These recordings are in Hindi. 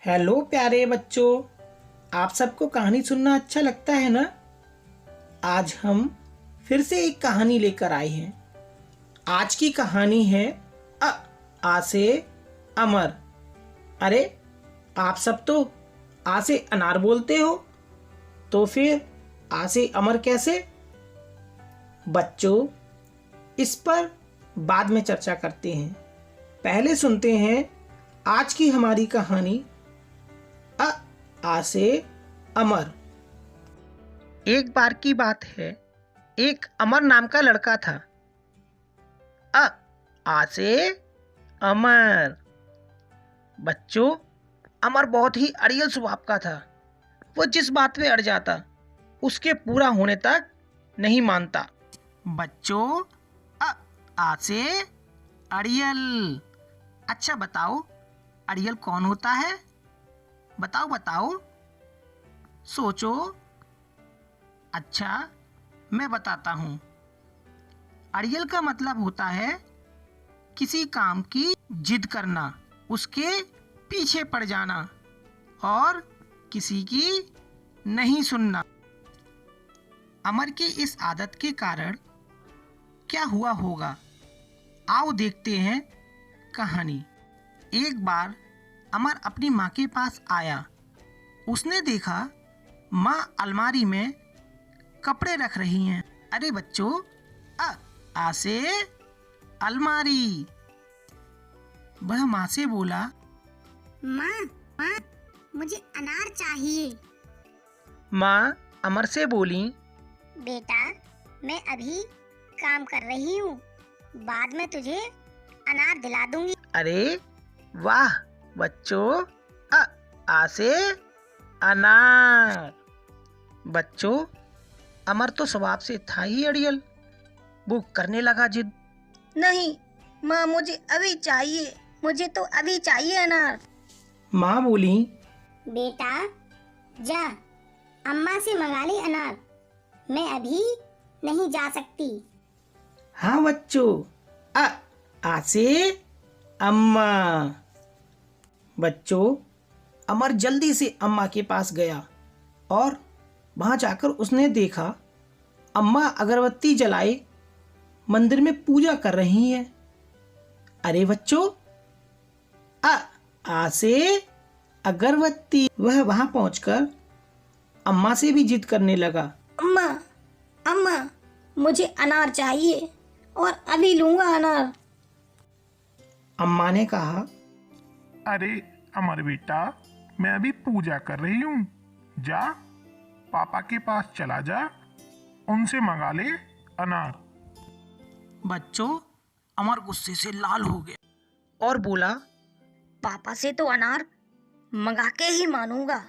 हेलो प्यारे बच्चों, आप सबको कहानी सुनना अच्छा लगता है ना। आज हम फिर से एक कहानी लेकर आए हैं। आज की कहानी है अ आ से अमर। अरे, आप सब तो आ से अनार बोलते हो, तो फिर आ से अमर कैसे? बच्चों, इस पर बाद में चर्चा करते हैं। पहले सुनते हैं आज की हमारी कहानी अ आ से अमर। एक बार की बात है, एक अमर नाम का लड़का था। अ आ से अमर। बच्चों, अमर बहुत ही अड़ियल स्वभाव का था। वो जिस बात पे अड़ जाता उसके पूरा होने तक नहीं मानता। बच्चों, अ आ से अड़ियल। अच्छा बताओ, अड़ियल कौन होता है? बताओ बताओ, सोचो। अच्छा, मैं बताता हूँ। अड़ियल का मतलब होता है किसी काम की जिद करना, उसके पीछे पड़ जाना और किसी की नहीं सुनना। अमर की इस आदत के कारण क्या हुआ होगा, आओ देखते हैं कहानी। एक बार अमर अपनी माँ के पास आया। उसने देखा माँ अलमारी में कपड़े रख रही हैं। अरे बच्चों, आ से अलमारी। वह माँ से बोला, माँ, माँ, मुझे अनार चाहिए। माँ अमर से बोली, बेटा, मैं अभी काम कर रही हूँ, बाद में तुझे अनार दिला दूंगी। अरे वाह बच्चों, आ से अनार। बच्चों, अमर तो स्वभाव से था ही अड़ियल। वो करने लगा जिद। नहीं माँ, मुझे अभी चाहिए, मुझे तो अभी चाहिए अनार। माँ बोली, बेटा, जा अम्मा से मंगा ले अनार, मैं अभी नहीं जा सकती। हाँ बच्चों, आ से अम्मा। बच्चों, अमर जल्दी से अम्मा के पास गया और वहां जाकर उसने देखा अम्मा अगरबत्ती जलाए मंदिर में पूजा कर रही हैं। अरे बच्चों, आ से अगरबत्ती। वह वहां पहुंचकर अम्मा से भी जिद करने लगा। अम्मा, अम्मा, मुझे अनार चाहिए और अभी लूंगा अनार। अम्मा ने कहा, अरे अमर बेटा, मैं अभी पूजा कर रही हूँ। जा पापा के पास चला जा, उनसे मंगा ले अनार। बच्चों, अमर गुस्से से लाल हो गया और बोला, पापा से तो अनार मंगा के ही मानूंगा।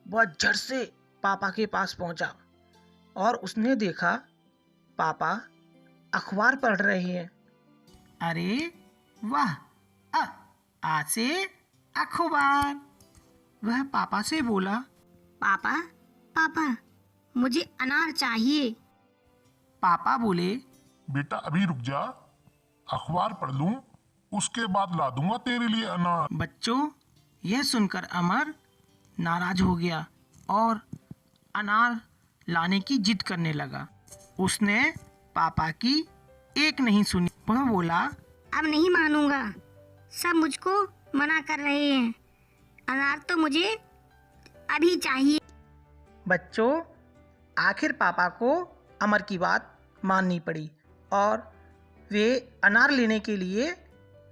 वह झट से पापा के पास पहुंचा और उसने देखा पापा अखबार पढ़ रहे हैं। अरे वाह, आ से अखबार। वह पापा से बोला, पापा, पापा, मुझे अनार चाहिए। पापा बोले, बेटा अभी रुक जा, अखबार पढ़ लूं, उसके बाद ला दूंगा तेरे लिए अनार। बच्चों, यह सुनकर अमर नाराज हो गया और अनार लाने की जिद करने लगा। उसने पापा की एक नहीं सुनी। वह बोला, अब नहीं मानूंगा, सब मुझको मना कर रहे हैं, अनार तो मुझे अभी चाहिए। बच्चों, आखिर पापा को अमर की बात माननी पड़ी और वे अनार लेने के लिए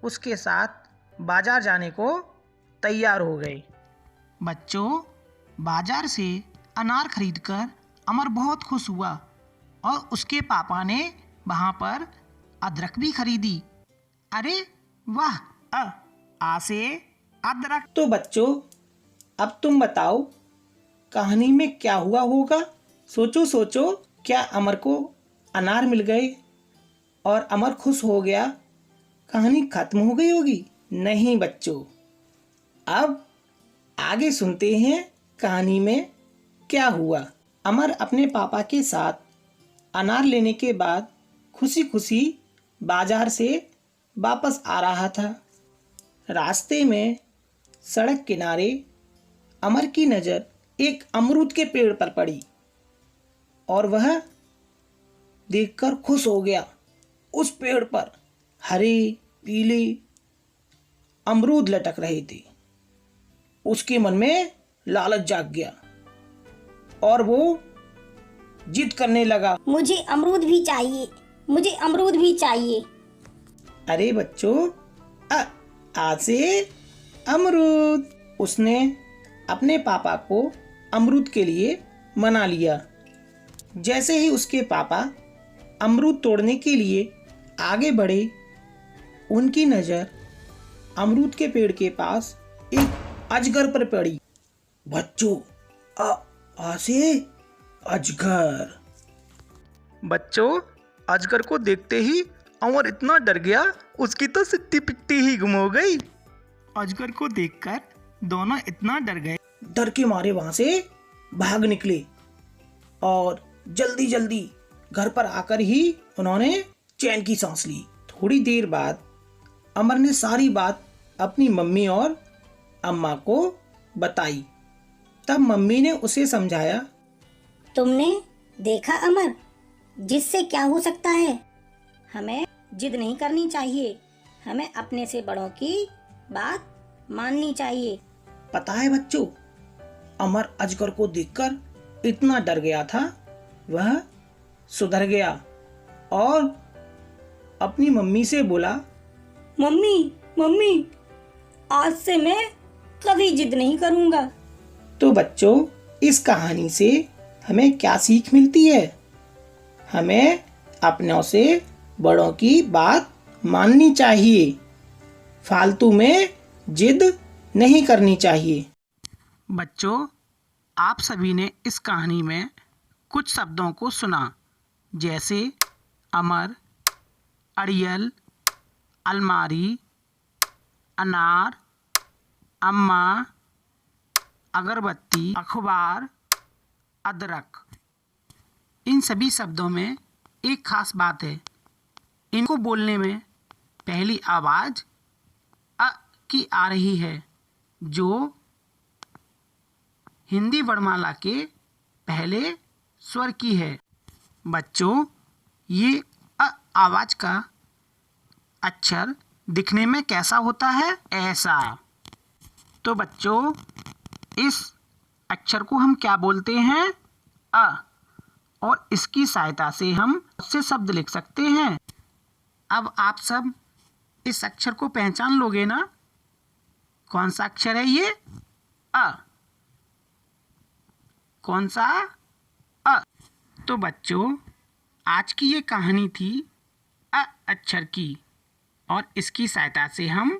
उसके साथ बाजार जाने को तैयार हो गए। बच्चों, बाजार से अनार खरीदकर अमर बहुत खुश हुआ और उसके पापा ने वहाँ पर अदरक भी खरीदी। अरे वाह, आ से अदरक। तो बच्चों, अब तुम बताओ कहानी में क्या हुआ होगा। सोचो सोचो, क्या अमर को अनार मिल गए और अमर खुश हो गया? कहानी खत्म हो गई होगी? नहीं बच्चों, अब आगे सुनते हैं कहानी में क्या हुआ। अमर अपने पापा के साथ अनार लेने के बाद खुशी खुशी बाजार से वापस आ रहा था। रास्ते में सड़क किनारे अमर की नज़र एक अमरूद के पेड़ पर पड़ी और वह देखकर खुश हो गया। उस पेड़ पर हरे पीले अमरूद लटक रहे थे। उसके मन में लालच जाग गया और वो जिद करने लगा, मुझे अमरूद भी चाहिए, मुझे अमरूद भी चाहिए। अरे बच्चों, आज से अमरूद। उसने अपने पापा को अमरूद के लिए मना लिया। जैसे ही उसके पापा अमरूद तोड़ने के लिए आगे बढ़े, उनकी नज़र अमरूद के पेड़ के पास एक अजगर पर पड़ी। बच्चों, आसे अजगर। बच्चों, अजगर को देखते ही अमर इतना डर गया, उसकी तो सिट्टी पिट्टी ही गुम हो गई। अजगर को देखकर दोनों इतना डर गए, डर के मारे वहां से भाग निकले और जल्दी जल्दी घर पर आकर ही उन्होंने चैन की सांस ली। थोड़ी देर बाद अमर ने सारी बात अपनी मम्मी और अम्मा को बताई। तब मम्मी ने उसे समझाया, तुमने देखा अमर, जिससे क्या हो सकता है। हमें जिद नहीं करनी चाहिए, हमें अपने से बड़ों की बात माननी चाहिए। पता है बच्चों, अमर अजगर को देखकर इतना डर गया था, वह सुधर गया और अपनी मम्मी से बोला, मम्मी मम्मी, आज से मैं कभी जिद नहीं करूँगा। तो बच्चों, इस कहानी से हमें क्या सीख मिलती है? हमें अपनों से बड़ों की बात माननी चाहिए, फालतू में जिद नहीं करनी चाहिए। बच्चों, आप सभी ने इस कहानी में कुछ शब्दों को सुना, जैसे अमर, अड़ियल, अलमारी, अनार, अम्मा, अगरबत्ती, अखबार, अदरक। इन सभी शब्दों में एक खास बात है, इनको बोलने में पहली आवाज़ अ की आ रही है, जो हिंदी वर्णमाला के पहले स्वर की है। बच्चों, ये अ आवाज़ का अक्षर दिखने में कैसा होता है? ऐसा। तो बच्चों, इस अक्षर को हम क्या बोलते हैं? अ। और इसकी सहायता से हम बहुत से शब्द लिख सकते हैं। अब आप सब इस अक्षर को पहचान लोगे ना? कौन सा अक्षर है ये? अ। कौन सा? अ। तो बच्चों, आज की ये कहानी थी अ अक्षर की, और इसकी सहायता से हम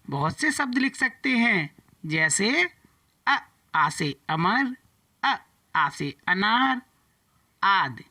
बहुत से शब्द लिख सकते हैं, जैसे आ से अमर, आ से अनार आदि।